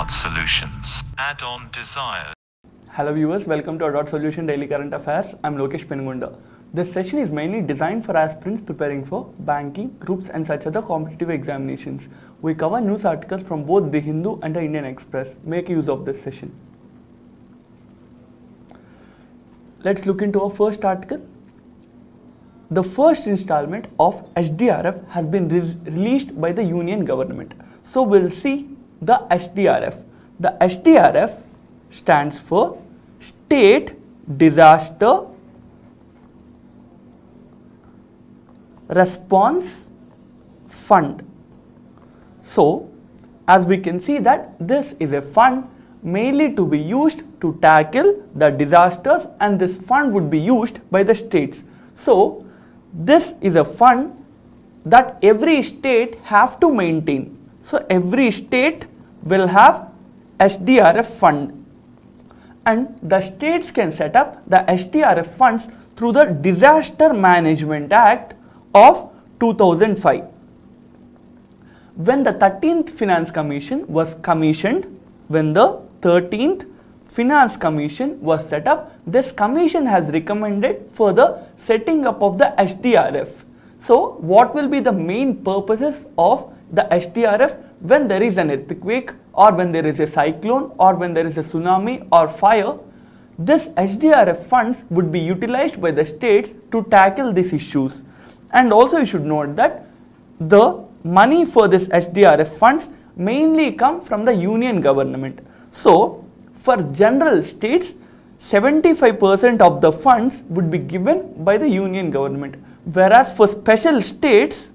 Dot Solutions. Add-on desired. Hello viewers, welcome to our Dot Solution Daily Current Affairs. I'm Lokesh Penugunda. This session is mainly designed for aspirants preparing for banking, groups and such other competitive examinations. We cover news articles from both The Hindu and The Indian Express. Make use of this session. Let's look into our first article. The first installment of HDRF has been released by the Union Government. So we'll see the HDRF. The HDRF stands for State Disaster Response Fund. So as we can see that this is a fund mainly to be used to tackle the disasters, and this fund would be used by the states. So this is a fund that every state have to maintain. So every state will have HDRF fund, and the states can set up the HDRF funds through the Disaster Management Act of 2005. When the 13th Finance Commission was commissioned, when the 13th Finance Commission was set up, this commission has recommended for the setting up of the HDRF. So what will be the main purposes of the HDRF when there is an earthquake, or when there is a cyclone, or when there is a tsunami or fire? This HDRF funds would be utilized by the states to tackle these issues. And also you should note that the money for this HDRF funds mainly come from the Union Government. So for general states, 75% of the funds would be given by the Union Government, whereas for special states,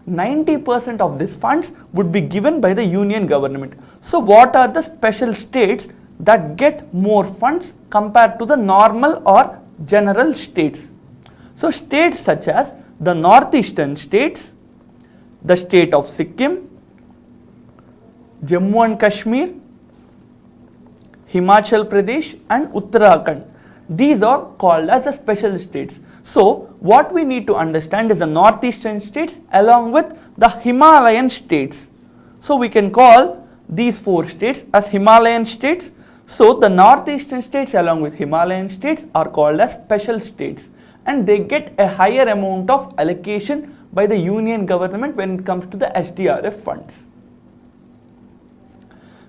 90% of these funds would be given by the Union Government. So what are the special states that get more funds compared to the normal or general states? So states such as the northeastern states, the state of Sikkim, Jammu and Kashmir, Himachal Pradesh and Uttarakhand. These are called as the special states. So what we need to understand is the northeastern states along with the Himalayan states. So we can call these four states as Himalayan states. So the northeastern states along with Himalayan states are called as special states, and they get a higher amount of allocation by the Union Government when it comes to the HDRF funds.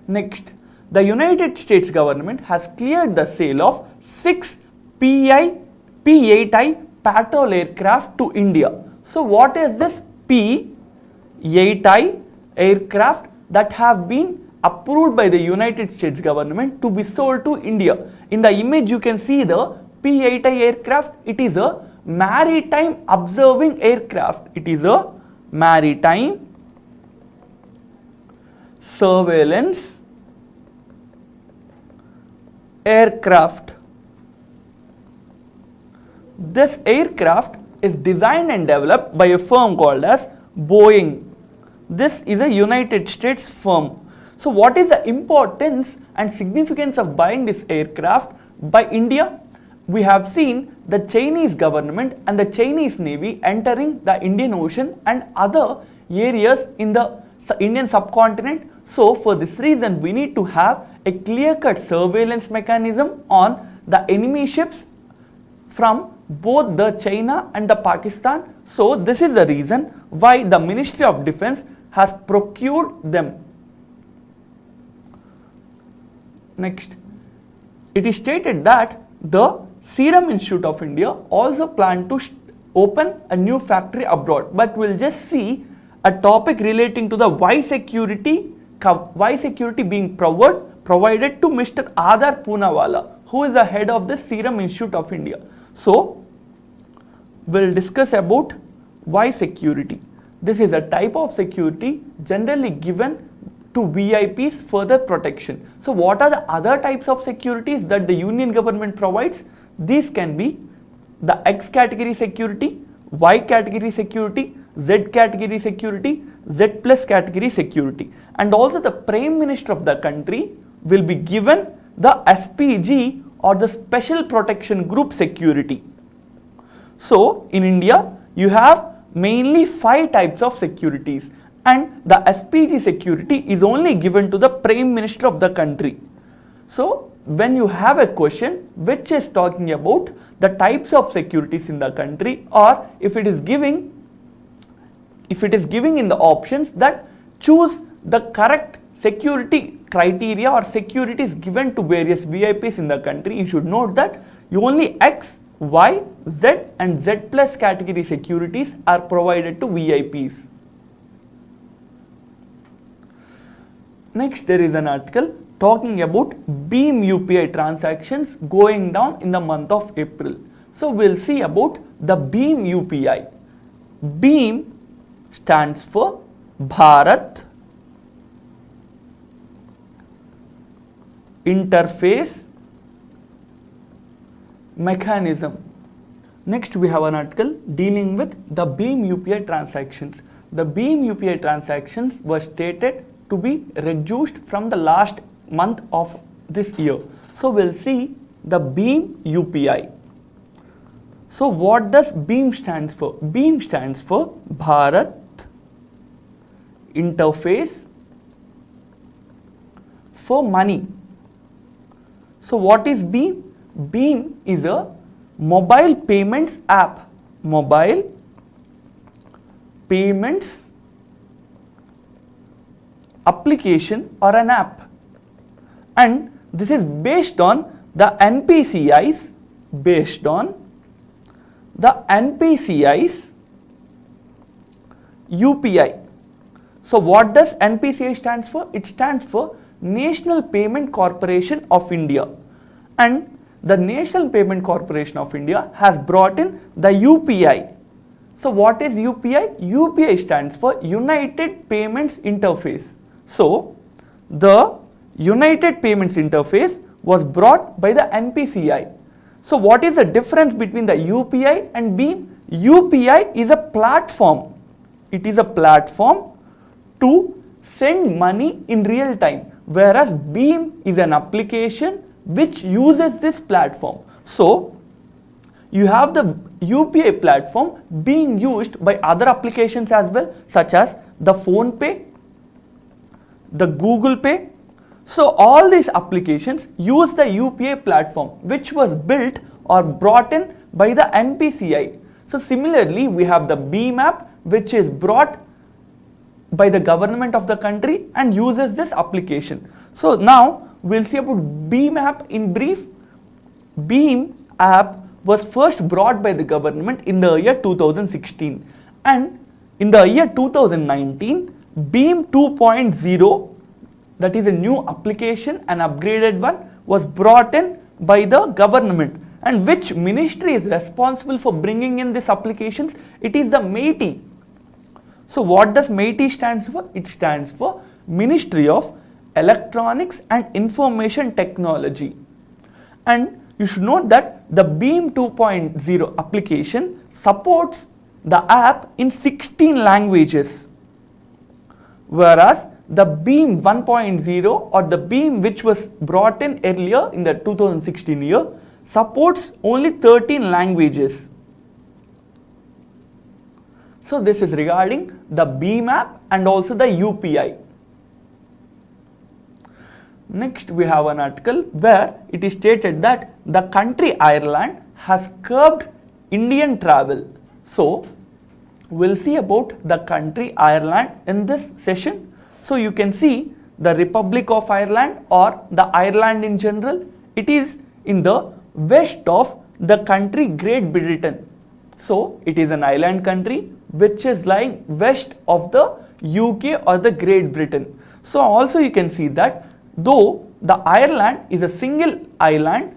Next, the United States government has cleared the sale of 6 P-8I patrol aircraft to India. So what is this P-8I aircraft that have been approved by the United States government to be sold to India? In the image you can see the P-8I aircraft. It is a maritime observing aircraft. It is a maritime surveillance aircraft. This aircraft is designed and developed by a firm called as Boeing. This is a United States firm. So what is the importance and significance of buying this aircraft by India? We have seen the Chinese government and the Chinese Navy entering the Indian Ocean and other areas in the Indian subcontinent. So for this reason we need to have a clear-cut surveillance mechanism on the enemy ships from both the China and the Pakistan. So this is the reason why the Ministry of Defense has procured them. Next, it is stated that the Serum Institute of India also planned to open a new factory abroad, but we'll just see a topic relating to the Y security being provided to Mr. Adar Poonawalla, who is the head of the Serum Institute of India. So we'll discuss about Y security. This is a type of security generally given to VIPs for their protection. So what are the other types of securities that the Union Government provides? These can be the X category security, Y category security, Z category security, Z plus category security, and also the Prime Minister of the country will be given the SPG or the Special Protection Group security. So in India you have mainly 5 types of securities, and the SPG security is only given to the Prime Minister of the country. So when you have a question which is talking about the types of securities in the country, or if it is giving in the options that choose the correct security criteria or securities given to various VIPs in the country, you should note that only X, Y, Z and Z plus category securities are provided to VIPs. Next, there is an article talking about BHIM UPI transactions going down in the month of April. So we'll see about the BHIM UPI. BHIM stands for Bharat Interface Mechanism. Next, we have an article dealing with the BHIM UPI transactions. The BHIM UPI transactions were stated to be reduced from the last month of this year. So we'll see the BHIM UPI. So what does BHIM stands for? BHIM stands for Bharat Interface for Money. So what is BHIM? BHIM is a mobile payments app. Mobile payments application or an app. And this is based on the NPCI's, UPI. So what does NPCI stands for? It stands for National Payment Corporation of India. And the National Payment Corporation of India has brought in the UPI. So what is UPI? UPI stands for United Payments Interface. So the United Payments Interface was brought by the NPCI. So what is the difference between the UPI and BHIM? UPI is a platform. It is a platform to send money in real time, whereas BHIM is an application which uses this platform. So you have the UPI platform being used by other applications as well, such as the PhonePe, the Google Pay. So all these applications use the UPI platform which was built or brought in by the NPCI. So similarly, we have the BHIM app which is brought by the government of the country and uses this application. So now we'll see about BHIM app in brief. BHIM app was first brought by the government in the year 2016, and in the year 2019 BHIM 2.0, that is a new application, an upgraded one, was brought in by the government. And which ministry is responsible for bringing in these applications? It is the MeitY. So what does MeitY stands for? It stands for Ministry of Electronics and Information Technology. And you should note that the BHIM 2.0 application supports the app in 16 languages, whereas the BHIM 1.0 or the BHIM which was brought in earlier in the 2016 year supports only 13 languages. So this is regarding the BHIM app and also the UPI. Next, we have an article where it is stated that the country Ireland has curbed Indian travel. So we'll see about the country Ireland in this session. So you can see the Republic of Ireland or the Ireland in general. It is in the west of the country Great Britain. So it is an island country which is lying west of the UK or the Great Britain. So also you can see that though the Ireland is a single island,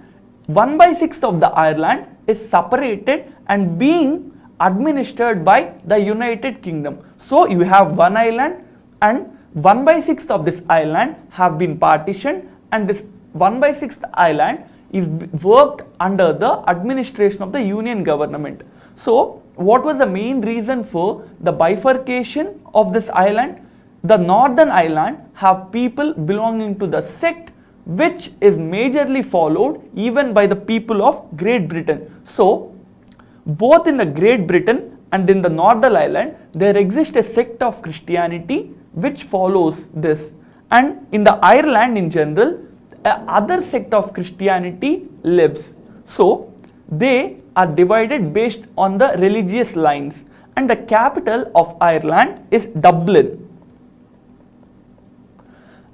1/6 of the Ireland is separated and being administered by the United Kingdom. So you have one island and 1/6 of this island have been partitioned, and this 1/6 island is worked under the administration of the Union government. So what was the main reason for the bifurcation of this island? The northern island have people belonging to the sect which is majorly followed even by the people of Great Britain. So both in the Great Britain and in the Northern Ireland there exists a sect of Christianity which follows this, and in the Ireland in general other sect of Christianity lives. So they are divided based on the religious lines, and the capital of Ireland is Dublin.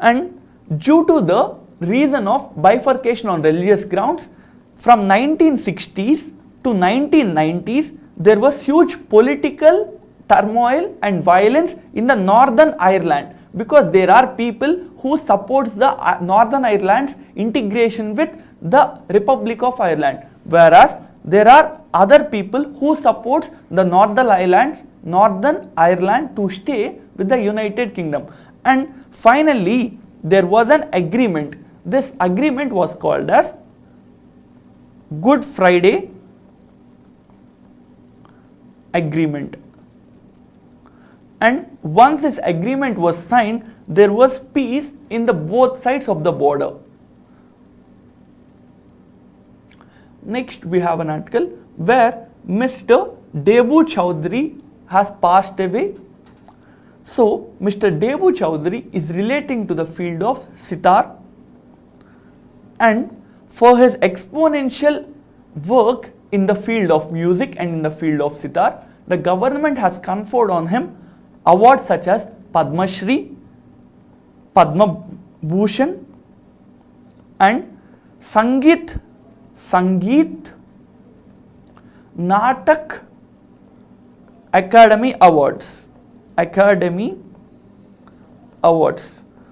And due to the reason of bifurcation on religious grounds, from 1960s to 1990s there was huge political turmoil and violence in the Northern Ireland, because there are people who supports the Northern Ireland's integration with the Republic of Ireland, whereas there are other people who supports the Northern Ireland to stay with the United Kingdom. And finally there was an agreement. This agreement was called as Good Friday Agreement. And once this agreement was signed, there was peace in the both sides of the border. Next we have an article where Mr. Debu Chowdhury has passed away. So Mr. Debu Chowdhury is relating to the field of sitar, and for his exponential work in the field of music and in the field of sitar, the government has conferred on him awards such as Padma Shri, Padma Bhushan and Sangeet Natak Academy Awards.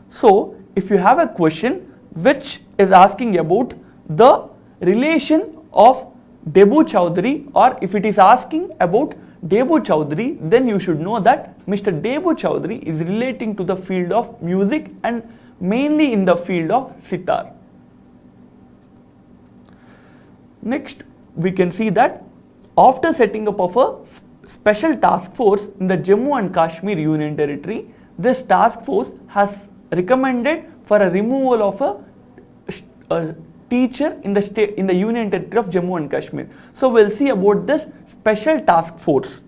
So if you have a question which is asking about the relation of Debu Chowdhury, or if it is asking about Debu Chowdhury, then you should know that Mr. Debu Chowdhury is relating to the field of music and mainly in the field of sitar. Next we can see that after setting up of a special task force in the Jammu and Kashmir Union Territory, this task force has recommended for a removal of a teacher in the Union Territory of Jammu and Kashmir. So we'll see about this special task force.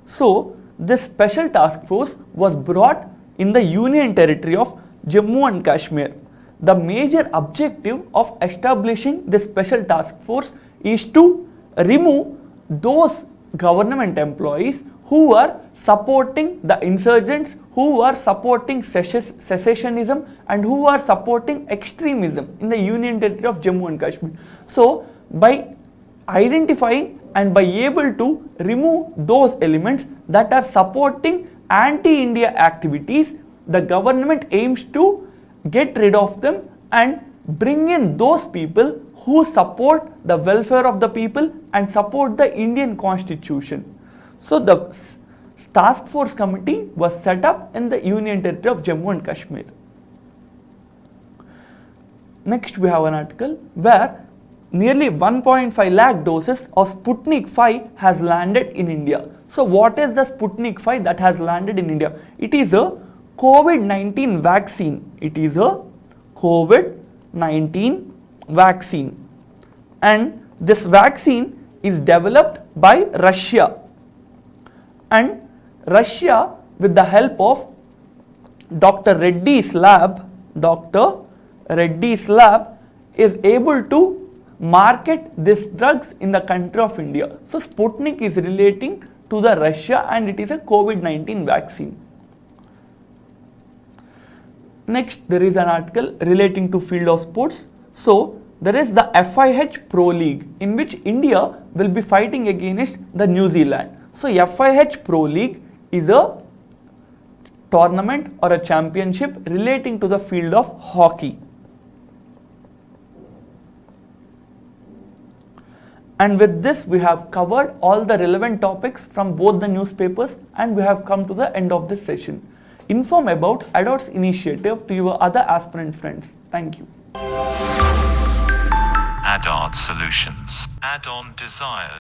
So this special task force was brought in the Union Territory of Jammu and Kashmir. The major objective of establishing this special task force is to remove those government employees who are supporting the insurgents, who are supporting secessionism and who are supporting extremism in the Union Territory of Jammu and Kashmir. So by identifying and by able to remove those elements that are supporting anti-India activities, the government aims to get rid of them and bring in those people who support the welfare of the people and support the Indian Constitution. So the task force committee was set up in the Union Territory of Jammu and Kashmir. Next we have an article where nearly 1.5 lakh doses of Sputnik 5 has landed in India. So what is the Sputnik 5 that has landed in India? It is a COVID-19 vaccine. It is a COVID-19 vaccine, and this vaccine is developed by Russia, and Russia with the help of Dr. Reddy's lab is able to market these drugs in the country of India. So Sputnik is relating to the Russia and it is a COVID-19 vaccine. Next there is an article relating to field of sports. So there is the FIH Pro League in which India will be fighting against the New Zealand. So FIH Pro League is a tournament or a championship relating to the field of hockey. And with this we have covered all the relevant topics from both the newspapers and we have come to the end of this session. Inform about ADOT's initiative to your other aspirant friends. Thank you. Add-on Solutions. Add-on Desires.